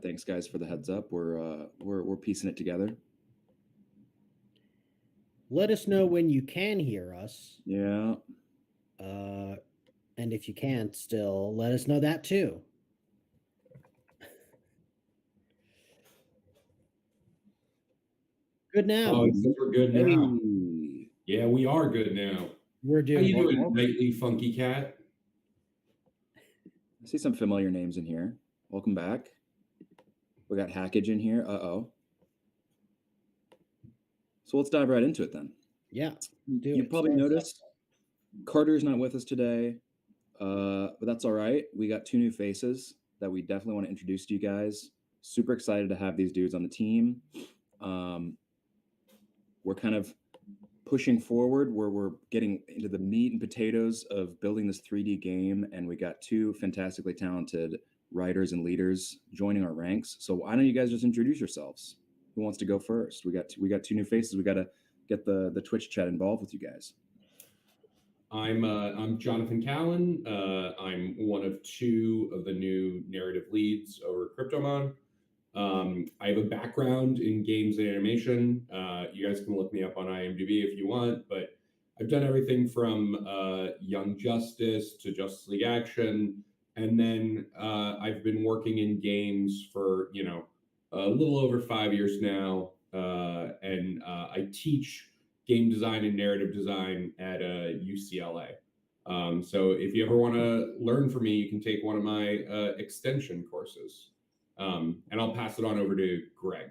Thanks, guys, for the heads up. We're piecing it together. Let us know when you can hear us. Yeah. Uh, and if you can't still, let us know that too. Good now. Oh, it says we're good now. Hey. Yeah, we are good now. We're How doing you well. doing, nightly funky cat? I see some familiar names in here. Welcome back. We got Hackage in here. Uh-oh. So let's dive right into it then. Yeah. You probably noticed Carter's not with us today, but that's all right. We got two new faces that we definitely want to introduce to you guys. Super excited to have these dudes on the team. We're kind of pushing forward where we're getting into the meat and potatoes of building this 3D game, and we got two fantastically talented writers and leaders joining our ranks. So why don't you guys just introduce yourselves? Who wants to go first? We got two new faces. We got to get the Twitch chat involved with you guys. I'm Jonathan Cowan. I'm one of two of the new narrative leads over at Cryptomon. I have a background in games and animation. You guys can look me up on IMDb if you want, but I've done everything from Young Justice to Justice League Action, and then I've been working in games for a little over 5 years now, and I teach game design and narrative design at UCLA. So if you ever want to learn from me, you can take one of my extension courses. And I'll pass it on over to Greg.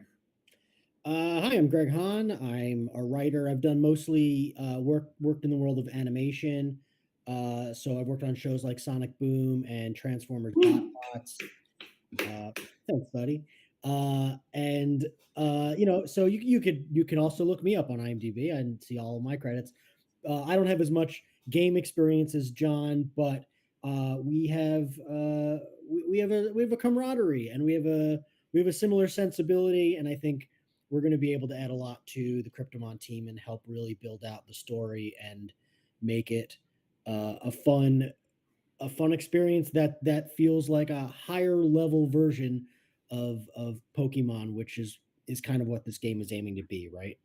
Hi, I'm Greg Hahn. I'm a writer. I've done mostly worked in the world of animation. So I've worked on shows like Sonic Boom and Transformers Dot thanks, buddy. So you can also look me up on IMDb and see all of my credits. I don't have as much game experience as John, but we have a camaraderie, and we have a similar sensibility, and I think we're going to be able to add a lot to the Cryptomon team and help really build out the story and make it a fun experience that feels like a higher level version of Pokemon, which is kind of what this game is aiming to be, right?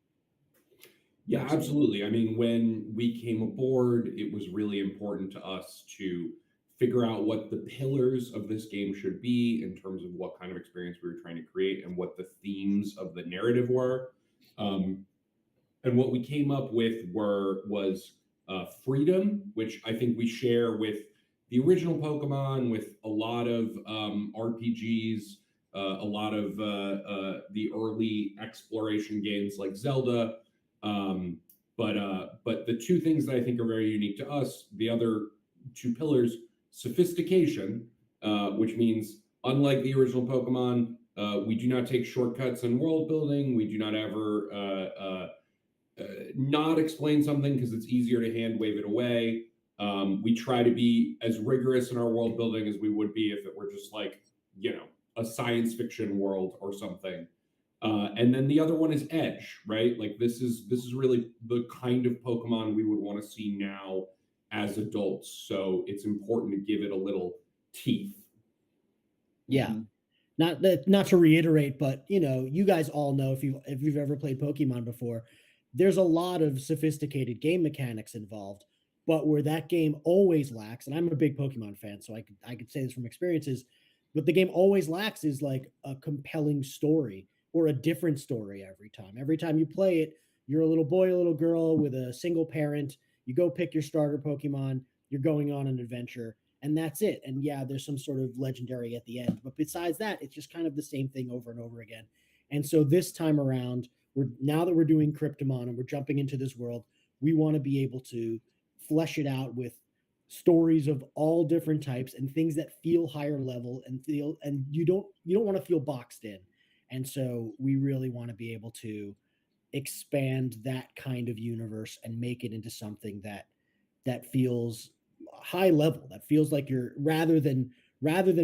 Yeah, absolutely. I mean, when we came aboard, it was really important to us to figure out what the pillars of this game should be in terms of what kind of experience we were trying to create and what the themes of the narrative were. And what we came up with was freedom, which I think we share with the original Pokemon, with a lot of RPGs, a lot of the early exploration games like Zelda. But the two things that I think are very unique to us, the other two pillars, sophistication, which means unlike the original Pokemon, we do not take shortcuts in world building. We do not ever not explain something because it's easier to hand wave it away. We try to be as rigorous in our world building as we would be if it were just like, a science fiction world or something. And then the other one is edge, right? Like this is really the kind of Pokemon we would want to see now as adults. So it's important to give it a little teeth. Yeah. Not to reiterate, but you guys all know, if you've ever played Pokemon before, there's a lot of sophisticated game mechanics involved, but where that game always lacks, and I'm a big Pokemon fan, so I could say this from experiences, but the game always lacks is like a compelling story or a different story every time. Every time you play it, you're a little boy, a little girl with a single parent. You go pick your starter Pokemon, you're going on an adventure, and that's it. And yeah, there's some sort of legendary at the end, but besides that, it's just kind of the same thing over and over again. And so this time around, now that we're doing Cryptomon and we're jumping into this world, we want to be able to flesh it out with stories of all different types and things that feel higher level and you don't want to feel boxed in. And so we really want to be able to expand that kind of universe and make it into something that feels high level, that feels like you're rather than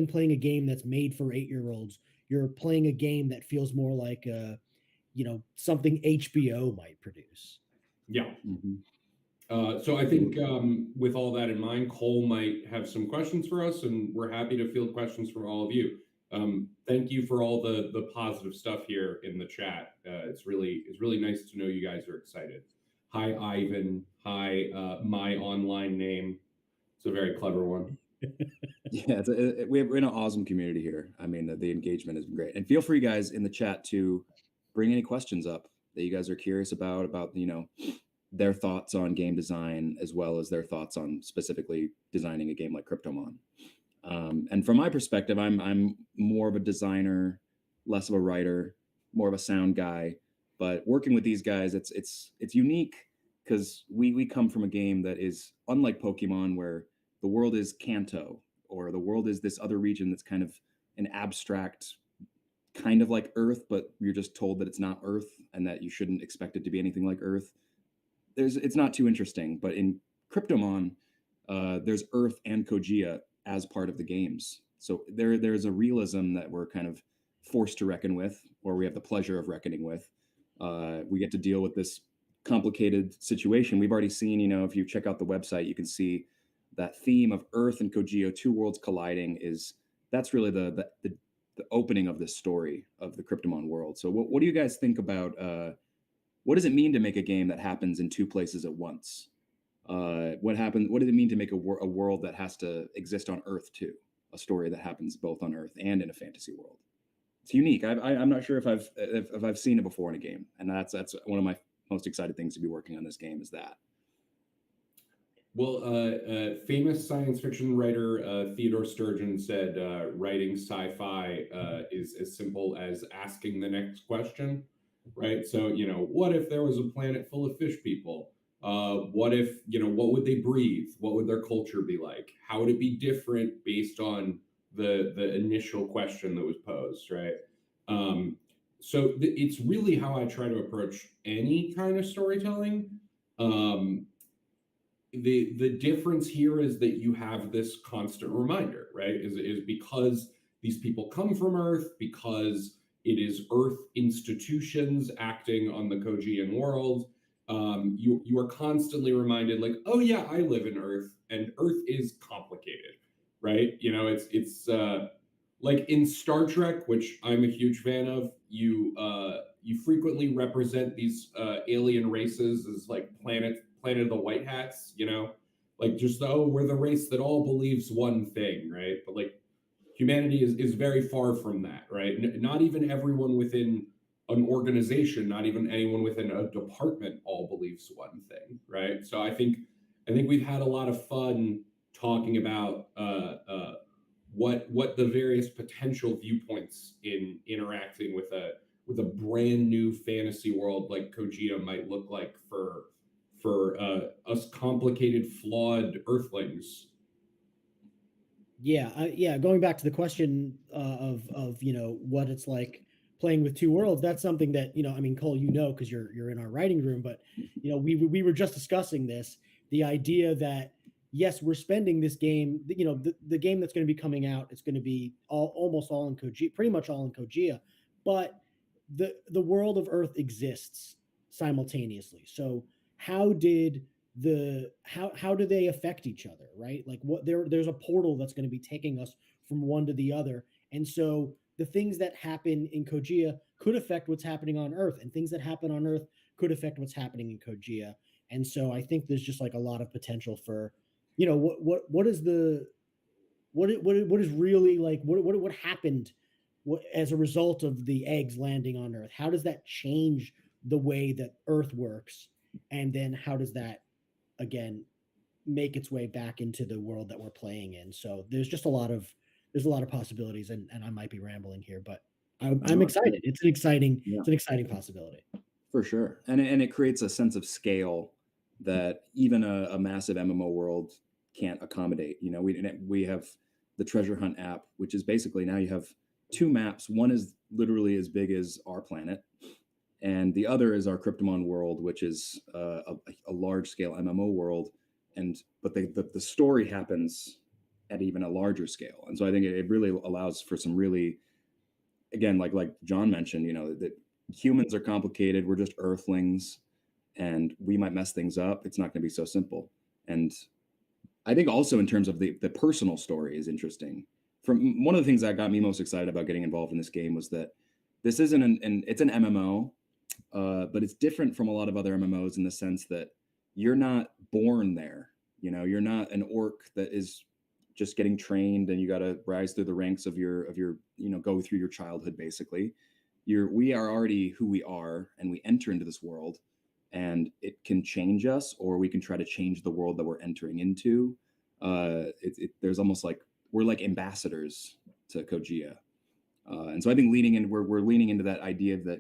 playing a game that's made for 8-year-olds, you're playing a game that feels more like something HBO might produce. Yeah. So I think with all that in mind, Cole might have some questions for us, and we're happy to field questions from all of you. Thank you for all the positive stuff here in the chat. It's really nice to know you guys are excited. Hi Ivan. Hi my online name. It's a very clever one. Yeah, we're in an awesome community here. I mean, the engagement has been great. And feel free, guys, in the chat to bring any questions up that you guys are curious about their thoughts on game design as well as their thoughts on specifically designing a game like Cryptomon. And from my perspective, I'm more of a designer, less of a writer, more of a sound guy. But working with these guys, it's unique because we come from a game that is unlike Pokemon, where the world is Kanto or the world is this other region that's kind of an abstract, kind of like Earth, but you're just told that it's not Earth and that you shouldn't expect it to be anything like Earth. It's not too interesting. But in Cryptomon, there's Earth and Kogia as part of the games. So there's a realism that we're kind of forced to reckon with, or we have the pleasure of reckoning with. We get to deal with this complicated situation. We've already seen, if you check out the website, you can see that theme of Earth and Kojio, two worlds colliding, that's really the opening of this story of the Cryptomon world. So what do you guys think about what does it mean to make a game that happens in two places at once? What happened? What does it mean to make a world that has to exist on Earth too? A story that happens both on Earth and in a fantasy world. It's unique. I'm not sure if I've seen it before in a game, and that's one of my most excited things to be working on this game is that. Well, famous science fiction writer Theodore Sturgeon said writing sci-fi is as simple as asking the next question, right? So, what if there was a planet full of fish people? What if, what would they breathe? What would their culture be like? How would it be different based on the initial question that was posed, right? So it's really how I try to approach any kind of storytelling. The difference here is that you have this constant reminder, right? Is because these people come from Earth, because it is Earth institutions acting on the Kogian world. You are constantly reminded, like, oh yeah, I live in Earth, and Earth is complicated, right? It's like in Star Trek, which I'm a huge fan of. You frequently represent these alien races as like Planet of the White Hats, like just we're the race that all believes one thing, right? But like humanity is very far from that, right? Not even everyone within an organization, not even anyone within a department all believes one thing, right? So I think we've had a lot of fun talking about what the various potential viewpoints in interacting with a brand new fantasy world like Kojima might look like for us complicated, flawed Earthlings. Yeah. Going back to the question of what it's like playing with two worlds, that's something that I mean, Cole, because you're in our writing room, but we were just discussing this, the idea that yes, we're spending this game, the game that's going to be coming out, it's going to be almost all in Kogia, pretty much all in Kogia, but the world of Earth exists simultaneously. So how did how do they affect each other, right? Like there's a portal that's going to be taking us from one to the other, and so the things that happen in Kogia could affect what's happening on Earth, and things that happen on Earth could affect what's happening in Kogia. And so I think there's just like a lot of potential for what is the what is really like what happened as a result of the eggs landing on Earth. How does that change the way that Earth works, and then how does that again make its way back into the world that we're playing in? So there's a lot of possibilities, and I might be rambling here, but I'm excited. It's an exciting possibility for sure, and it creates a sense of scale that even a massive MMO world can't accommodate. We have the Treasure Hunt app, which is basically now you have two maps. One is literally as big as our planet, and the other is our Cryptomon world, which is a large scale MMO world. But the story happens at even a larger scale, and so I think it really allows for some really, again, like John mentioned, that humans are complicated. We're just Earthlings, and we might mess things up. It's not going to be so simple. And I think also in terms of the personal story is interesting. from one of the things that got me most excited about getting involved in this game was that this isn't it's an MMO, but it's different from a lot of other MMOs in the sense that you're not born there. You know, you're not an orc that is just getting trained and you got to rise through the ranks of your go through your childhood basically. We are already who we are, and we enter into this world, and it can change us, or we can try to change the world that we're entering into. There's almost like we're like ambassadors to Kogia. And so I think we're leaning into that idea of that,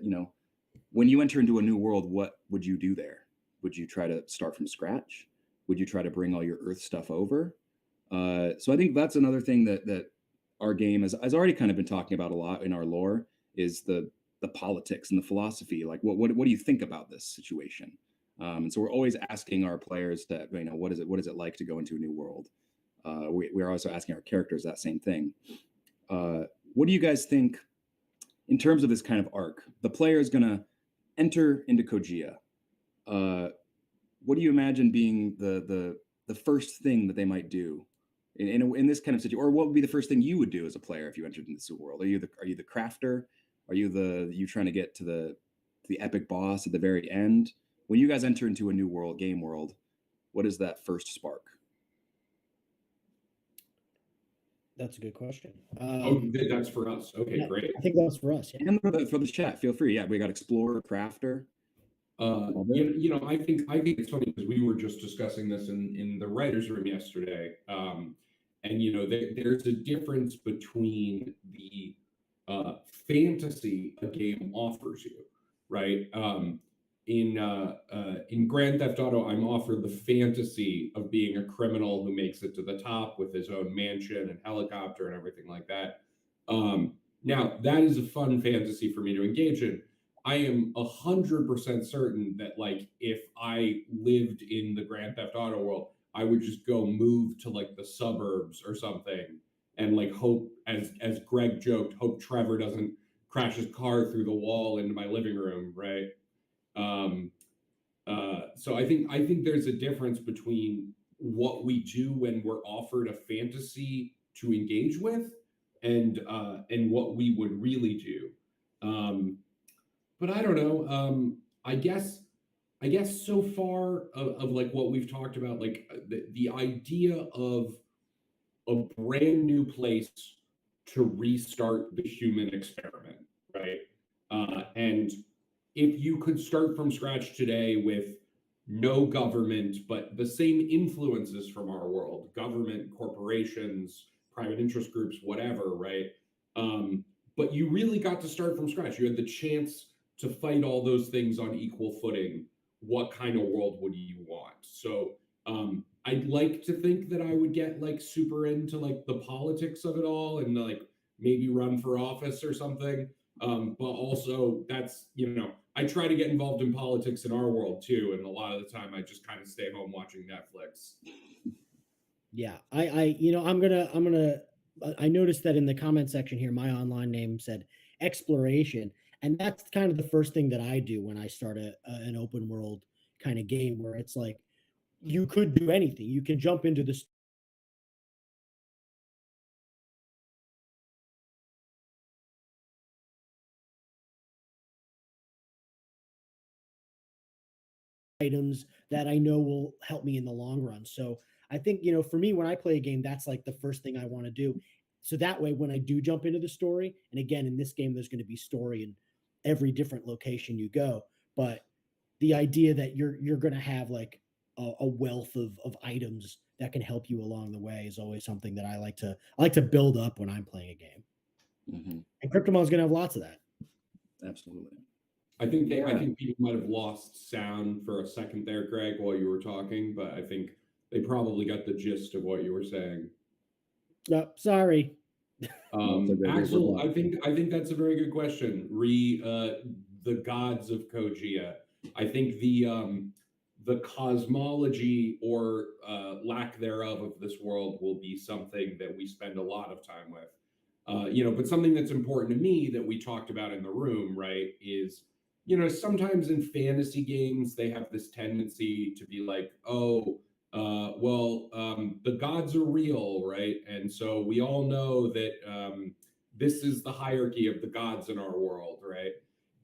when you enter into a new world, what would you do there? Would you try to start from scratch? Would you try to bring all your Earth stuff over? So I think that's another thing that our game has already kind of been talking about a lot in our lore is the politics and the philosophy. Like, what do you think about this situation? And so we're always asking our players that, what is it like to go into a new world? We're also asking our characters that same thing. What do you guys think in terms of this kind of arc? The player is going to enter into Kogia. What do you imagine being the first thing that they might do in this kind of situation, or what would be the first thing you would do as a player if you entered into this world? Are you the crafter? Are you trying to get to the epic boss at the very end? When you guys enter into a new game world, what is that first spark? That's a good question. That's for us. Okay, Yeah, great. I think that's for us. Yeah. And for the chat, feel free. Yeah, we got explorer, crafter. I think it's funny because we were just discussing this in the writers' room yesterday, and there's a difference between the fantasy a game offers you, right? In Grand Theft Auto, I'm offered the fantasy of being a criminal who makes it to the top with his own mansion and helicopter and everything like that. Now, that is a fun fantasy for me to engage in. I am 100% certain that, like, if I lived in the Grand Theft Auto world, I would just go move to like the suburbs or something, and like hope, as Greg joked, hope Trevor doesn't crash his car through the wall into my living room, right? Um, so I think there's a difference between what we do when we're offered a fantasy to engage with, and what we would really do. But I don't know. I guess so far of like what we've talked about, like the idea of a brand new place to restart the human experiment, right? And if you could start from scratch today with no government, but the same influences from our world, government, corporations, private interest groups, whatever, right? But you really got to start from scratch. You had the chance to fight all those things on equal footing. What kind of world would you want? So I'd like to think that I would get like super into like the politics of it all and like maybe run for office or something. But also that's, I try to get involved in politics in our world too, and a lot of the time I just kind of stay home watching Netflix. Yeah. I noticed that in the comment section here, my online name said exploration. And that's kind of the first thing that I do when I start an open world kind of game where it's like, you could do anything. You can jump into this items that I know will help me in the long run. So I think, for me, when I play a game, that's like the first thing I want to do. So that way, when I do jump into the story, and again, in this game, there's going to be story in every different location you go. But the idea that you're going to have like a wealth of items that can help you along the way is always something that I like to build up when I'm playing a game. Mm-hmm. And Cryptomon's going to have lots of that. Absolutely. I think people might have lost sound for a second there, Greg, while you were talking, but I think they probably got the gist of what you were saying. Sorry. Axel, I think that's a very good question. The gods of Kogia. I think the cosmology or lack thereof of this world will be something that we spend a lot of time with. But something that's important to me that we talked about in the room, right, is sometimes in fantasy games they have this tendency to be like, oh, the gods are real, right? And so we all know that this is the hierarchy of the gods in our world, right?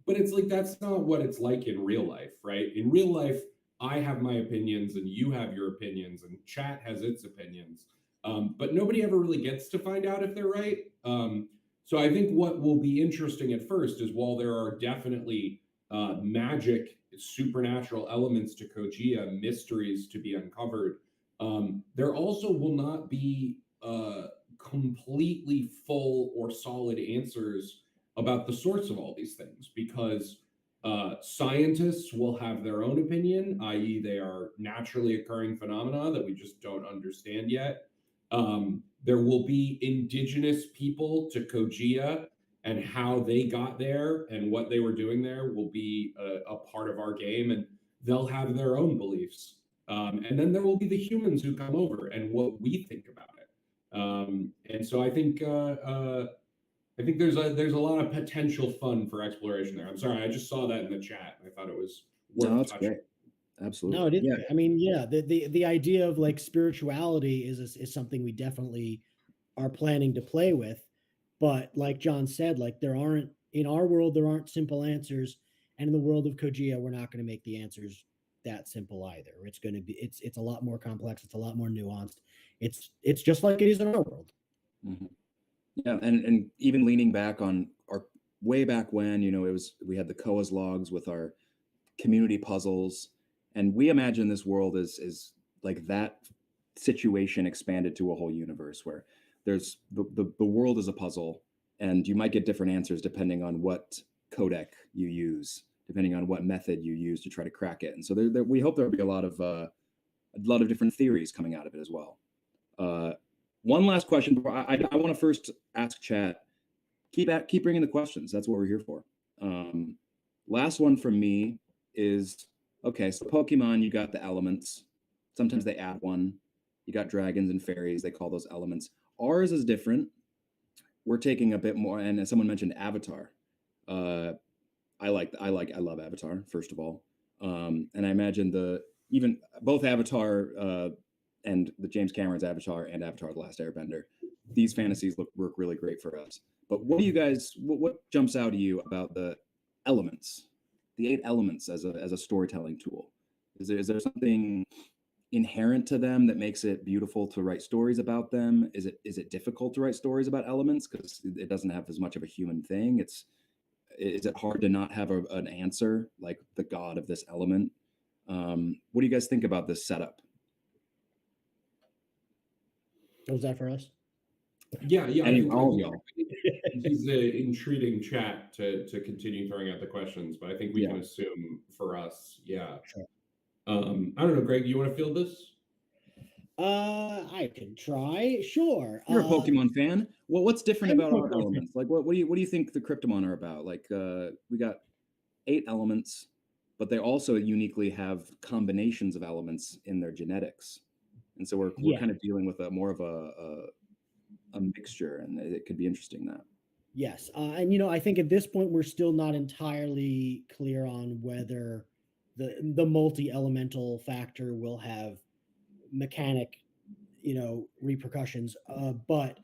But it's like that's not what it's like in real life, right? In real life, I have my opinions and you have your opinions, and chat has its opinions. But nobody ever really gets to find out if they're right. So I think what will be interesting at first is while there are definitely magic, supernatural elements to Kogia, mysteries to be uncovered, there also will not be completely full or solid answers about the source of all these things because scientists will have their own opinion, i.e., they are naturally occurring phenomena that we just don't understand yet. There will be indigenous people to Kogia, and how they got there and what they were doing there will be a part of our game, and they'll have their own beliefs. And then there will be the humans who come over and what we think about it. And so I think there's a lot of potential fun for exploration there. I'm sorry, I just saw that in the chat. I thought it was No, worth that's touching. great. No, Absolutely. it is. Yeah. I mean, yeah, the idea of like spirituality is something we definitely are planning to play with. But like John said, like there aren't in our world there aren't simple answers, and in the world of Kogia, we're not going to make the answers that simple either. It's going to be it's a lot more complex. It's a lot more nuanced. It's just like it is in our world. Mhm. Yeah, and even leaning back on our way back when, it was we had the Koa's logs with our community puzzles, and we imagine this world is like that situation expanded to a whole universe where there's the world is a puzzle, and you might get different answers depending on what codec you use, depending on what method you use to try to crack it. And so we hope there'll be a lot of different theories coming out of it as well. One last question. I want to first ask chat. Keep bringing the questions. That's what we're here for. Last one from me is okay. So Pokemon, you got the elements. Sometimes they add one. You got dragons and fairies. They call those elements. Ours is different. We're taking a bit more. And as someone mentioned, Avatar. Uh, I love Avatar, first of all. And I imagine even both Avatar and the James Cameron's Avatar and Avatar: The Last Airbender, these fantasies work really great for us. But what do you guys what jumps out to you about the elements, the 8 elements as a storytelling tool? Is there something inherent to them that makes it beautiful to write stories about them? Is it difficult to write stories about elements because it doesn't have as much of a human thing? Is it hard to not have an answer like the god of this element? What do you guys think about this setup? What was that for us? Yeah, I And think all of y'all. he's entreating chat to continue throwing out the questions, but I think we Yeah. can assume for us, yeah. Sure. I don't know, Greg, you want to field this? I can try. Sure. You're a Pokemon fan. Well, what's different I'm a about our Pokemon fan. elements? Like, what do you think the Cryptomon are about? Like, we got 8 elements, but they also uniquely have combinations of elements in their genetics, and so we're Yeah. kind of dealing with a more of a mixture, and it could be interesting that. Yes. And I think at this point we're still not entirely clear on whether the multi-elemental factor will have mechanic, repercussions. But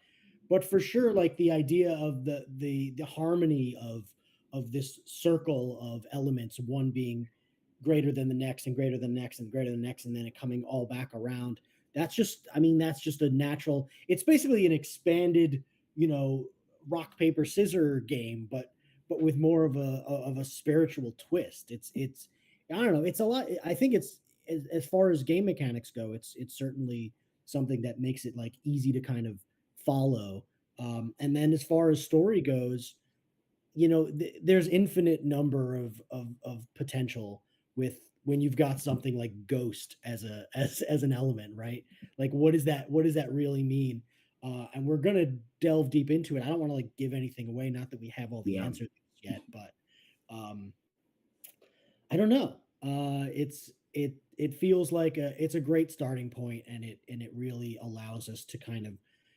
for sure, like the idea of the harmony of this circle of elements, one being greater than the next and greater than the next and greater than the next, and then it coming all back around. That's just a natural. It's basically an expanded, you know, rock paper scissor game, but with more of a spiritual twist. It's I don't know. It's a lot. I think it's as far as game mechanics go, it's certainly something that makes it like easy to kind of follow. And then as far as story goes, there's infinite number of potential with when you've got something like ghost as as an element, right? Like what does that really mean? And we're gonna delve deep into it. I don't want to like give anything away, not that we have all the Yeah. answers yet, but um I don't know. It feels like it's a great starting point, and it really allows us to kind of,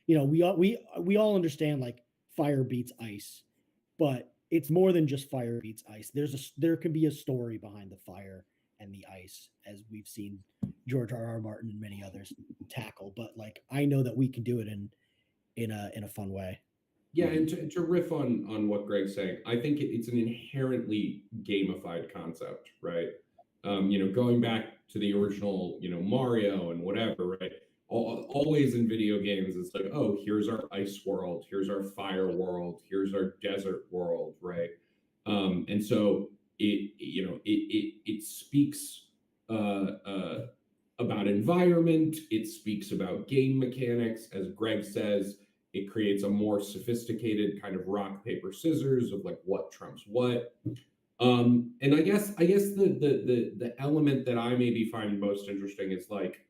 we all understand like fire beats ice, but it's more than just fire beats ice. There can be a story behind the fire, and the ice, as we've seen George R. Martin and many others tackle. But like, I know that we can do it in a fun way. Yeah, and to riff on what Greg's saying, I think it's an inherently gamified concept, right? Going back to the original, Mario and whatever, right? Always in video games, it's like, oh, here's our ice world, here's our fire world, here's our desert world, right? And so it speaks uh, about environment, it speaks about game mechanics, as Greg says. It creates a more sophisticated kind of rock paper scissors of like what trumps what. And I guess the element that I maybe find most interesting is like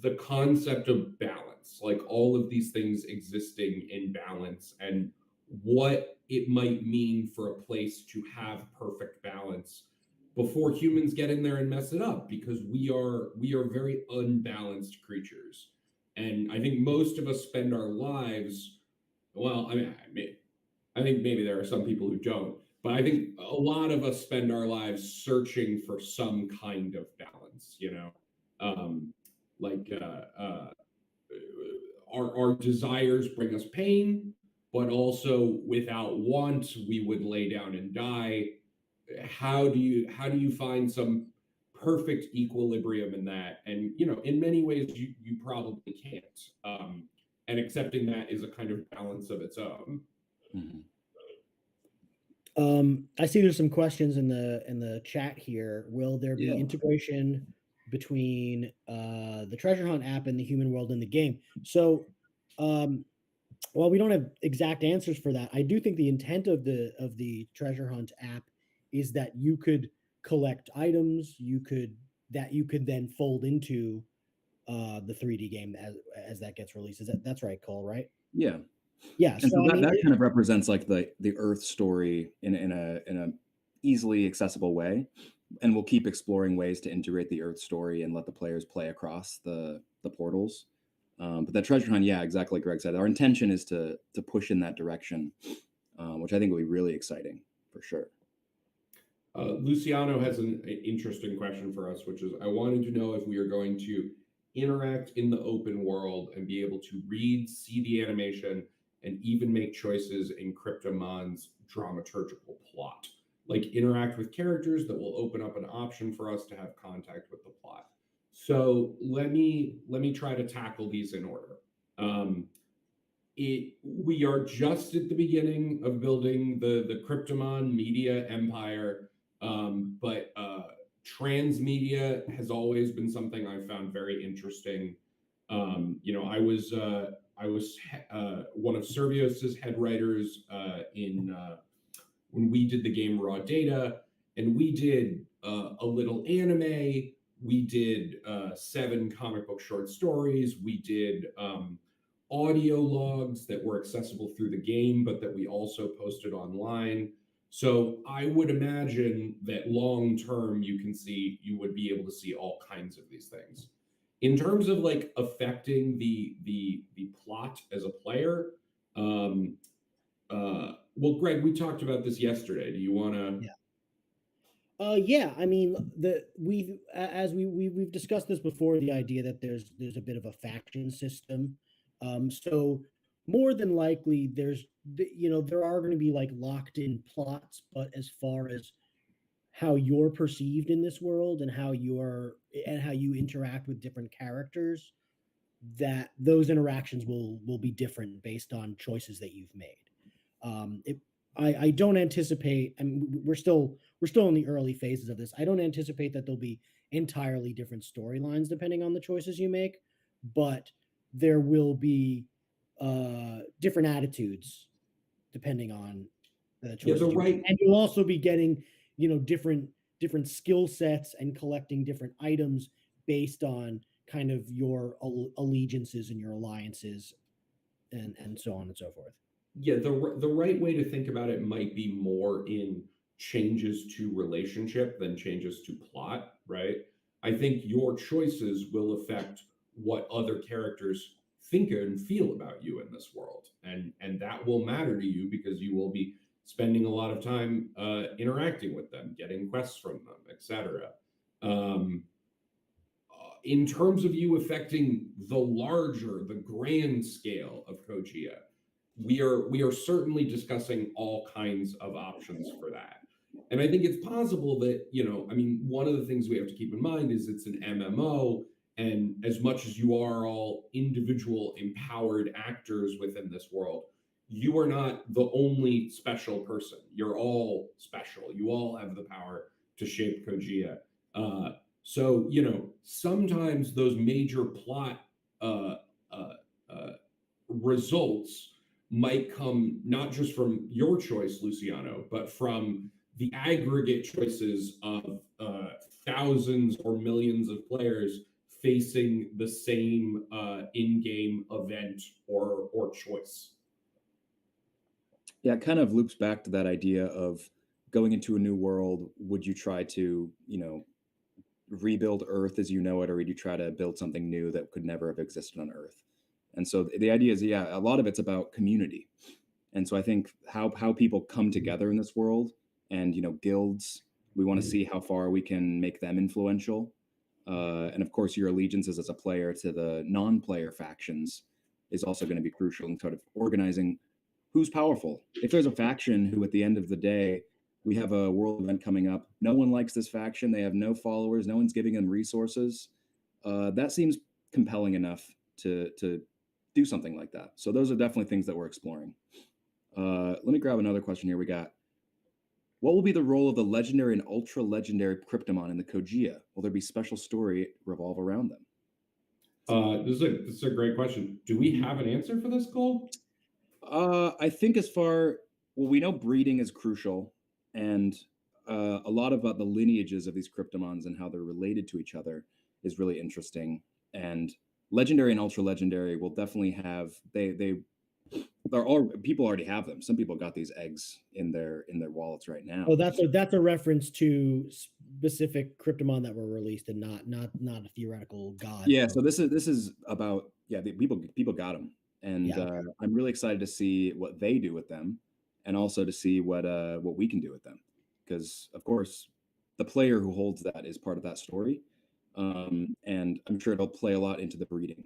the concept of balance, like all of these things existing in balance, and what it might mean for a place to have perfect balance before humans get in there and mess it up, because we are very unbalanced creatures. And I think most of us spend our lives, well, I think maybe there are some people who don't, but I think a lot of us spend our lives searching for some kind of balance, um, like our desires bring us pain, but also without want we would lay down and die. How do you find some perfect equilibrium in that? And in many ways you probably can't. And accepting that is a kind of balance of its own. Mhm. I see there's some questions in the chat here. Will there be Yeah. integration between the treasure hunt app and the human world in the game? So, um, while we don't have exact answers for that, I do think the intent of the treasure hunt app is that you could collect items, you could then fold into the 3D game as that gets released. That's right, Cole, right? Yeah. Yeah. And so So I that mean, that kind of represents like the Earth story in a easily accessible way, and we'll keep exploring ways to integrate the Earth story and let the players play across the portals. But that treasure hunt, yeah, exactly like Greg said, our intention is to push in that direction, which I think will be really exciting for sure. Luciano has an interesting question for us, which is, I wanted to know if we are going to interact in the open world and be able to read, see the animation, and even make choices in Cryptomon's dramaturgical plot. Like interact with characters that will open up an option for us to have contact with the plot. So let me try to tackle these in order. Um, we are just at the beginning of building the Cryptomon media empire, but transmedia has always been something I found very interesting. I was one of Servios's head writers in when we did the game Raw Data, and we did a little anime. We did 7 comic book short stories. We did audio logs that were accessible through the game, but that we also posted online. So I would imagine that long term, you would be able to see all kinds of these things. In terms of like affecting the plot as a player, um, well, Greg, we talked about this yesterday. Do you want to? yeah. Yeah, I mean, as we've discussed this before, the idea that there's a bit of a faction system. So more than likely, there are going to be like locked in plots, but as far as how you're perceived in this world and how you interact with different characters, that those interactions will be different based on choices that you've made. It, I don't anticipate. I mean, we're still in the early phases of this. I don't anticipate that there'll be entirely different storylines depending on the choices you make, but there will be different attitudes depending on the Yeah, the choices you make, right. and you'll also be getting different skill sets and collecting different items based on kind of your allegiances and your alliances and so on and so forth. Yeah, the right way to think about it might be more in changes to relationship than changes to plot, right? I think your choices will affect what other characters think and feel about you in this world, and that will matter to you because you will be spending a lot of time interacting with them, getting quests from them, etc. Um, in terms of you affecting the grand scale of Kogia, we are certainly discussing all kinds of options for that. And I think it's possible that, I mean, one of the things we have to keep in mind is it's an MMO, and as much as you are all individual empowered actors within this world, you are not the only special person. You're all special. You all have the power to shape Kogia. Uh, so, sometimes those major plot uh, uh, uh, results might come not just from your choice, Luciano, but from the aggregate choices of thousands or millions of players facing the same in-game event or choice. Yeah, it kind of loops back to that idea of going into a new world. Would you try to, rebuild Earth as you know it, or would you try to build something new that could never have existed on Earth? And so the idea is, yeah, a lot of it's about community. And so I think how people come together in this world, and guilds, we want to see how far we can make them influential. And of course, your allegiances as a player to the non-player factions is also going to be crucial in sort of organizing who's powerful. If there's a faction who, at the end of the day, we have a world event coming up, no one likes this faction, they have no followers, no one's giving them resources, that seems compelling enough to do something like that. So those are definitely things that we're exploring. Let me grab another question here. We got, what will be the role of the legendary and ultra legendary Cryptomon in the Kogia? Will there be special story revolve around them? This is a great question. Do we have an answer for this, Cole? I think we know breeding is crucial, and a lot about the lineages of these Cryptomons and how they're related to each other is really interesting. And legendary and ultra legendary will definitely have they're all people already have them. Some people got these eggs in their wallets right now. Oh, that's a reference to specific Cryptomon that were released, and not a theoretical god. Yeah, so this is about, yeah, the people got them, and Yeah, okay. I'm really excited to see what they do with them, and also to see what we can do with them, because of course the player who holds that is part of that story, and I'm sure it'll play a lot into the breeding,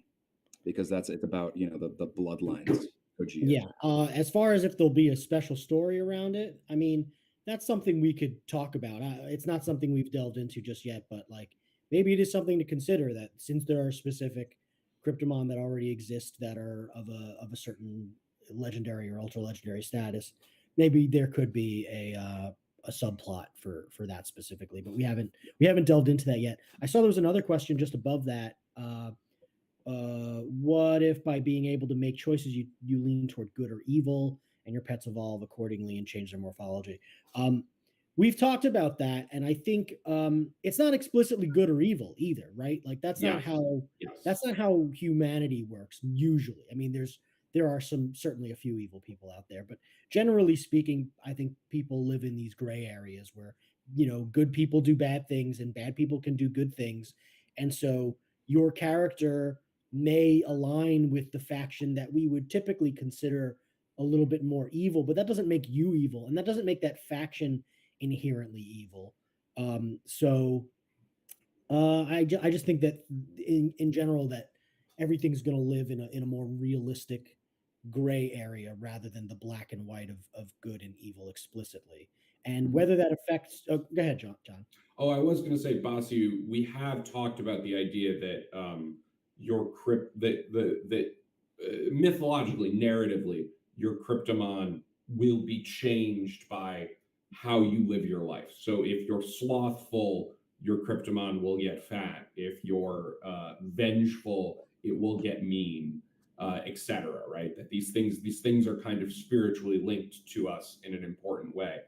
because it's about the bloodlines. Kogia. Yeah. As far as if there'll be a special story around it, I mean, that's something we could talk about. It's not something we've delved into just yet, but like maybe it is something to consider, that since there are specific Cryptomon that already exist that are of a certain legendary or ultra legendary status, maybe there could be a subplot for that specifically. But we haven't delved into that yet. I saw there was another question just above that. What if by being able to make choices you lean toward good or evil, and your pets evolve accordingly and change their morphology? We've talked about that, and I think it's not explicitly good or evil either, right? Like that's Yeah. not how Yes. that's not how humanity works usually. I mean, there are certainly a few evil people out there, but generally speaking, I think people live in these gray areas where good people do bad things and bad people can do good things, and so your character may align with the faction that we would typically consider a little bit more evil, but that doesn't make you evil, and that doesn't make that faction inherently evil. I just think that in general that everything's going to live in a more realistic gray area rather than the black and white of good and evil explicitly. And whether that affects, go ahead, John. Oh, I was going to say, Basu, we have talked about the idea that your crypt that mythologically, narratively, your Cryptomon will be changed by how you live your life. So if you're slothful, your Cryptomon will get fat. If you're vengeful, it will get mean, etc. Right? That these things are kind of spiritually linked to us in an important way.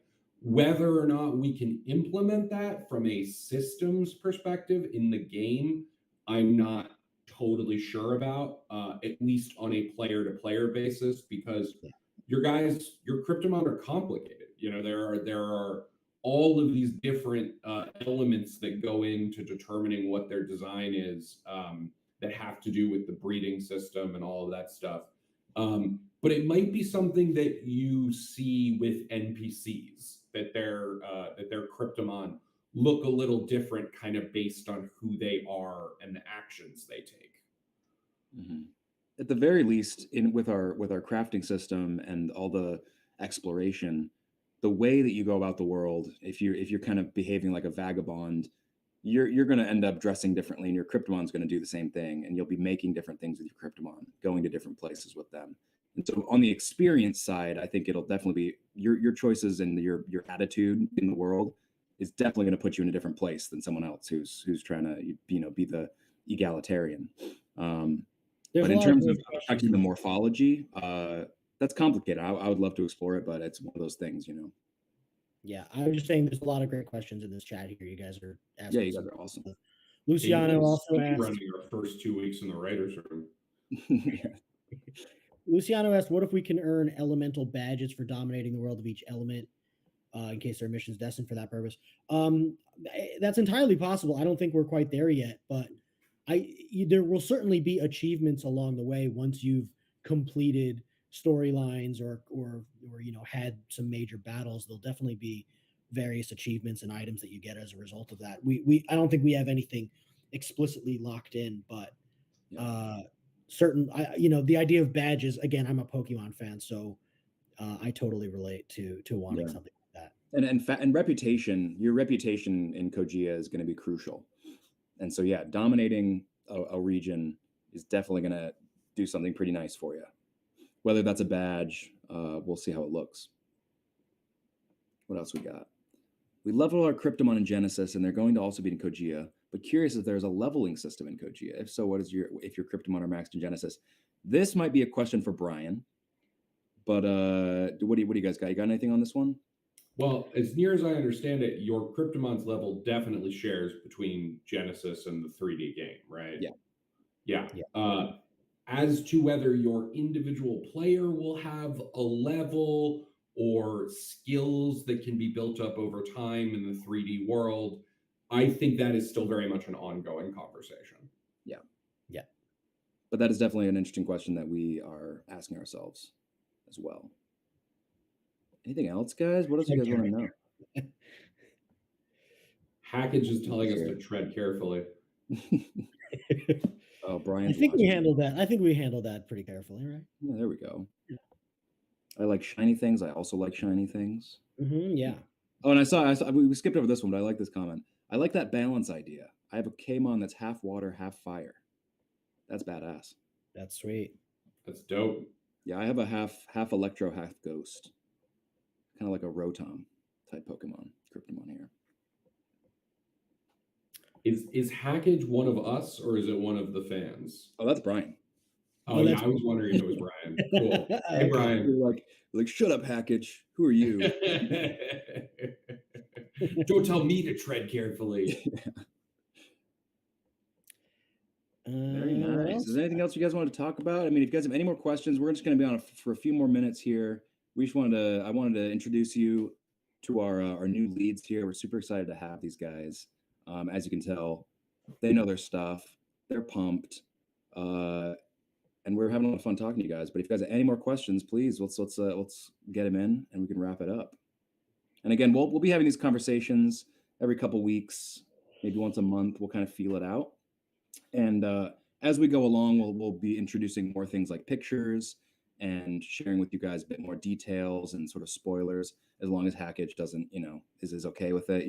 Whether or not we can implement that from a systems perspective in the game, I'm not totally sure about, at least on a player-to-player basis, because Yeah. your Cryptomon are complicated. There are all of these different elements that go into determining what their design is, that have to do with the breeding system and all of that stuff. But it might be something that you see with NPCs, that their Cryptomon look a little different kind of based on who they are and the actions they take. Mm-hmm. At the very least, in with our crafting system and all the exploration, the way that you go about the world, if you're kind of behaving like a vagabond, you're going to end up dressing differently, and your Cryptomon's going to do the same thing, and you'll be making different things with your Cryptomon, going to different places with them. And so, on the experience side, I think it'll definitely be your choices and your attitude in the world is definitely going to put you in a different place than someone else who's trying to be the egalitarian. There's But a in lot of terms of great questions actually the here. morphology, that's complicated. I would love to explore it, but it's one of those things. Yeah, I was just saying there's a lot of great questions in this chat here. You guys are Yeah, asking you guys some are awesome. stuff. Hey, you've Luciano been also speed asked, running our first 2 weeks in the writers' room. Yeah. Luciano asked, what if we can earn elemental badges for dominating the world of each element in case their mission is destined for that purpose? That's entirely possible. I don't think we're quite there yet, but there will certainly be achievements along the way once you've completed storylines or had some major battles. There'll definitely be various achievements and items that you get as a result of that. I don't think we have anything explicitly locked in, but Yeah. the idea of badges, again, I'm a Pokemon fan, so I totally relate to wanting Yeah. something like that. And reputation, your reputation in Kogia is going to be crucial. And so, yeah, dominating a region is definitely going to do something pretty nice for you. Whether that's a badge, we'll see how it looks. What else we got? We level our Cryptomon in Genesis, and they're going to also be in Kogia. But curious if there's a leveling system in Kogia. If so, if your Cryptomon are maxed in Genesis? This might be a question for Brian. But what do you guys got? You got anything on this one? Well, as near as I understand it, your Cryptomon's level definitely shares between Genesis and the 3D game, right? Yeah. Yeah. Yeah. As to whether your individual player will have a level or skills that can be built up over time in the 3D world, I think that is still very much an ongoing conversation. Yeah. Yeah. But that is definitely an interesting question that we are asking ourselves as well. Anything else, guys? What else do you guys want to know? Hackage is telling us to tread carefully. Oh, I Brian's think we watching. handled that. I think we handled that pretty carefully, right? Yeah, there we go. Yeah. I like shiny things. I also like shiny things. Yeah. Oh, and I saw we skipped over this one, but I like this comment. I like that balance idea. I have a Kmon that's half water, half fire. That's badass. That's sweet. That's dope. Yeah, I have a half electro, half ghost. Kind of like a Rotom type Pokemon, Cryptomon here. Is Hackage one of us or is it one of the fans? Oh, that's Brian. Oh, yeah, I was wondering if it was Brian. Cool. Hey, Brian. You're like, shut up, Hackage. Who are you? Don't tell me to tread carefully. Very nice. Is there anything else you guys want to talk about? I mean, if you guys have any more questions, we're just going to be on for a few more minutes here. I wanted to introduce you to our new leads here. We're super excited to have these guys. As you can tell, they know their stuff. They're pumped. And we're having a lot of fun talking to you guys. But if you guys have any more questions, please let's get them in and we can wrap it up. And again, we'll be having these conversations every couple weeks, maybe once a month. We'll kind of feel it out. And as we go along, we'll be introducing more things like pictures and sharing with you guys a bit more details and sort of spoilers, as long as Hackage doesn't, is okay with it.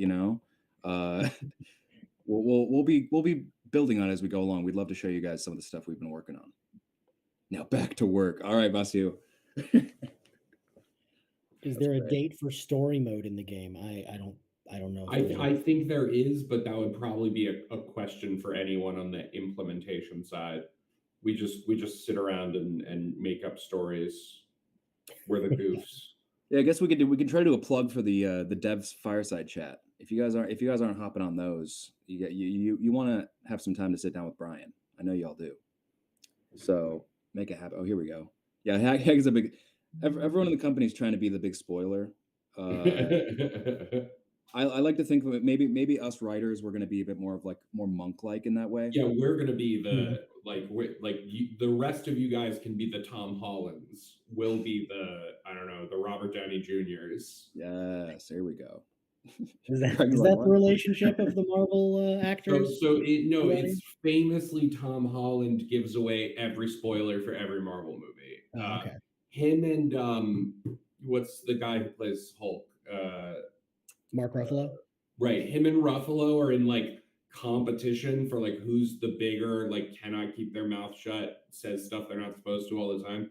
We'll be building on it as we go along. We'd love to show you guys some of the stuff we've been working on. Now back to work. All right, Vasu. Is there a date for story mode in the game? I don't know. I think there is, but that would probably be a question for anyone on the implementation side. We just sit around and make up stories. We're the goofs. Yeah, I guess we could try to do a plug for the devs fireside chat. If you guys aren't hopping on those, you want to have some time to sit down with Brian. I know y'all do. So make it happen. Oh, here we go. Yeah, Hack is a big. Everyone in the company is trying to be the big spoiler. I like to think that maybe us writers we're going to be a bit more monk-like in that way. Yeah, we're going to be the the rest of you guys can be the Tom Hollands. We'll be the the Robert Downey Juniors. Yes, here we go. Is that Greg's is like, that the what? relationship of the Marvel actors? It's famously Tom Holland gives away every spoiler for every Marvel movie. Oh, okay. Him and what's the guy who plays Hulk? Mark Ruffalo. Right, him and Ruffalo are in like competition for like who's the bigger, like cannot keep their mouth shut, says stuff they're not supposed to all the time.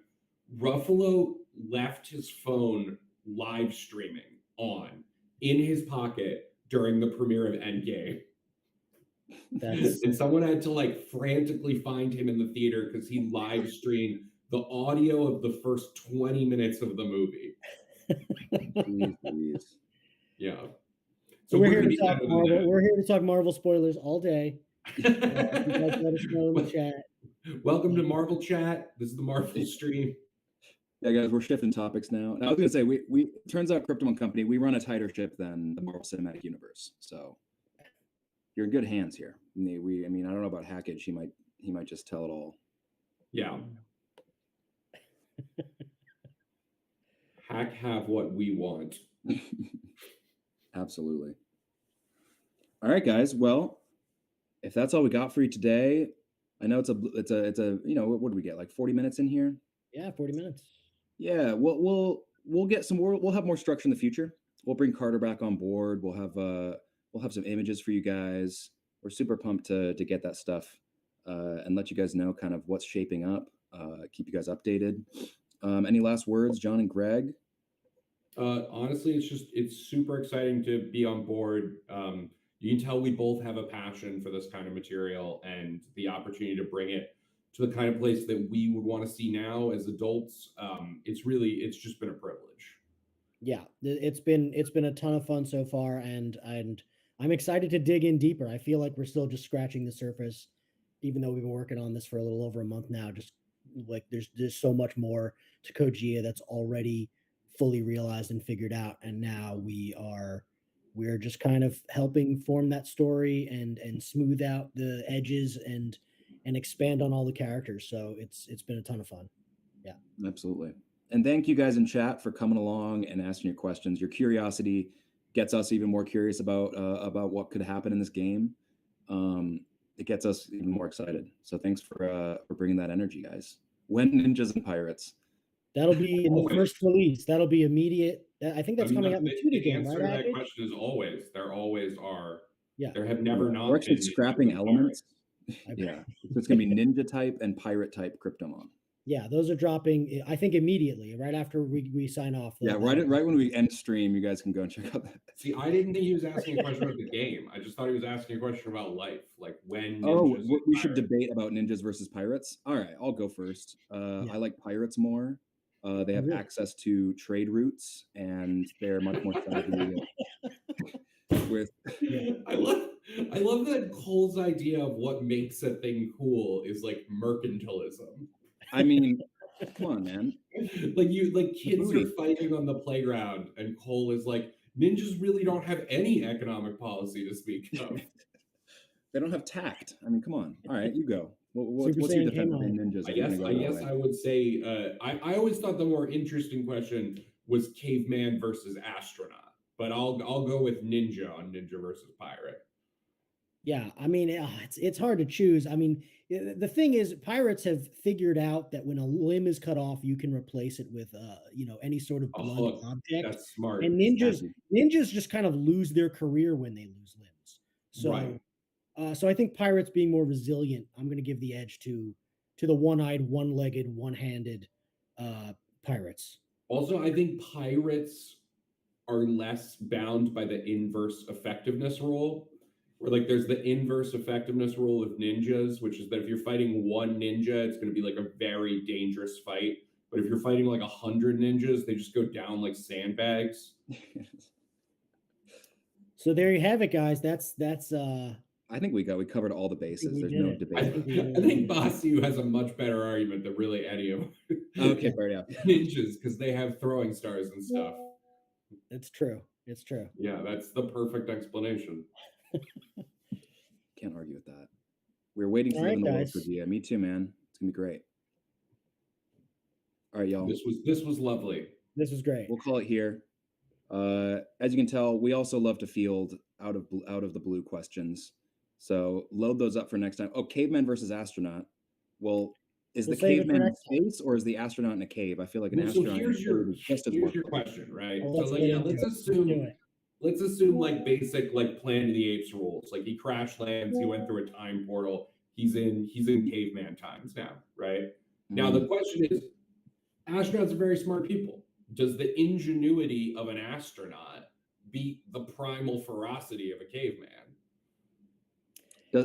Ruffalo left his phone live streaming on in his pocket during the premiere of Endgame. That's And someone had to like frantically find him in the theater because he live streamed the audio of the first 20 minutes of the movie. Jeez Louise. Yeah. So So we're we're here gonna to be talk better than Marvel. that. We're here to talk Marvel spoilers all day. You guys let us know in the Well, chat. welcome to Marvel Chat. This is the Marvel stream. Yeah, guys, we're shifting topics now. Now, I was gonna say we turns out Cryptomon Company, we run a tighter ship than the Marvel Cinematic Universe. So you're in good hands here. I mean, I don't know about Hackett. He might just tell it all. Yeah. Hack have what we want. Absolutely. All right, guys. Well, if that's all we got for you today, I know it's a what do we get, like 40 minutes in here? Yeah, 40 minutes. Yeah, we'll get some more. We'll have more structure in the future. We'll bring Carter back on board. We'll have some images for you guys. We're super pumped to get that stuff and let you guys know kind of what's shaping up. Keep you guys updated. Any last words, John and Greg? Honestly, it's super exciting to be on board. You can tell we both have a passion for this kind of material and the opportunity to bring it to the kind of place that we would want to see now as adults. It's just been a privilege. Yeah, it's been a ton of fun so far, and I'm excited to dig in deeper. I feel like we're still just scratching the surface, even though we've been working on this for a little over a month now. Just like there's so much more to Kogaea that's already fully realized and figured out, and now we're just kind of helping form that story and smooth out the edges and expand on all the characters. So it's been a ton of fun. Yeah, Absolutely. And thank you guys in chat for coming along and asking your questions. Your curiosity gets us even more curious about what could happen in this game. It gets us even more excited. So thanks for bringing that energy, guys. When Ninjas and Pirates. that'll be in the first release. That'll be immediate. I think that's coming out in the 2D the game, answer right? to that Package? question is always. There always are. Yeah. There have never not We're actually been scrapping Ninjas and elements. Pirates. Yeah. So it's gonna be Ninja type and Pirate type Cryptomon. Yeah, those are dropping. I think immediately, right after we sign off. Yeah, right when we end stream, you guys can go and check out that. See, I didn't think he was asking a question about the game. I just thought he was asking a question about life, like when Oh, ninjas. and we should pirates- debate about ninjas versus pirates. All right, I'll go first. I like pirates more. They have really? access to trade routes, and they're much more savvy with. I love that Cole's idea of what makes a thing cool is like mercantilism. I mean, come on, man. Like kids booty. are fighting on the playground, and Cole is like, ninjas really don't have any economic policy to speak of. They don't have tact. I mean, come on. All right, you go. What's Super your Saiyan defense came of being on. ninjas? I Are you guess gonna I go that guess way? I would say I always thought the more interesting question was caveman versus astronaut, but I'll go with ninja on ninja versus pirate. Yeah, I mean, it's hard to choose. I mean, the thing is, pirates have figured out that when a limb is cut off, you can replace it with, any sort of A blunt hook. object. That's smart. And Savvy. ninjas just kind of lose their career when they lose limbs. So, Right. so I think pirates being more resilient, I'm going to give the edge to the one-eyed, one-legged, one-handed pirates. Also, I think pirates are less bound by the inverse effectiveness rule. Where like there's the inverse effectiveness rule of ninjas, which is that if you're fighting one ninja, it's going to be like a very dangerous fight. But if you're fighting like 100 ninjas, they just go down like sandbags. So there you have it, guys. That's I think we covered all the bases. we There's did no it. debate. I think Basu has a much better argument than really any of Okay, fair enough. ninjas because they have throwing stars and stuff. It's true. It's true. Yeah, that's the perfect explanation. Can't argue with that. We're waiting to All live right, in the world guys. for Dia. Me too, man. It's gonna be great. All right, y'all. This was lovely. This was great. We'll call it here. As you can tell, we also love to field out of the blue questions. So load those up for next time. Oh, caveman versus astronaut. Well, is We'll the save it for caveman in next time. space or is the astronaut in a cave? I feel like an Well, so astronaut in a cave is just as here's your workable. question, right? Well, So let's like get yeah, into it. Let's do it. let's assume like basic like Planet of the Apes rules. Like he crash lands, he went through a time portal. He's in caveman times now, right? Now the Mm. question is, astronauts are very smart people. Does the ingenuity of an astronaut beat the primal ferocity of a caveman?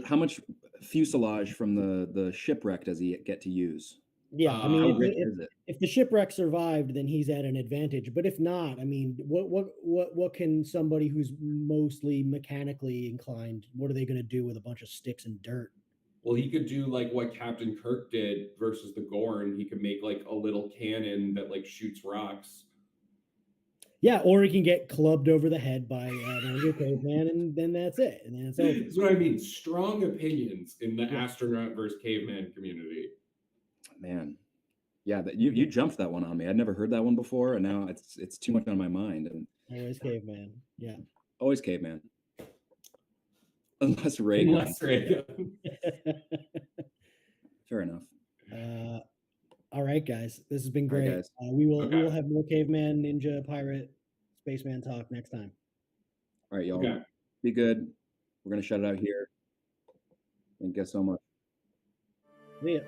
How much fuselage from the shipwreck does he get to use? Yeah, I mean, How Uh, rich is it? if the shipwreck survived, then he's at an advantage. But if not, I mean, what can somebody who's mostly mechanically inclined? What are they going to do with a bunch of sticks and dirt? well, he could do like what Captain Kirk did versus the Gorn. He could make like a little cannon that like shoots rocks. Yeah, or he can get clubbed over the head by an angry caveman, and then that's it, and then it's over. That's what I mean. Strong opinions in the Yeah, astronaut versus caveman community. Man, yeah, you jumped that one on me. I'd never heard that one before, and now it's too much on my mind. And always caveman. Yeah. always caveman, unless ray gun. Unless Reagan. Fair enough. uh, all right, guys, this has been All right, great. guys. We will Okay. have more caveman, ninja, pirate, spaceman talk next time. All right, y'all. Okay. Be good. We're gonna shut it out here. Thank you guys so much. See ya.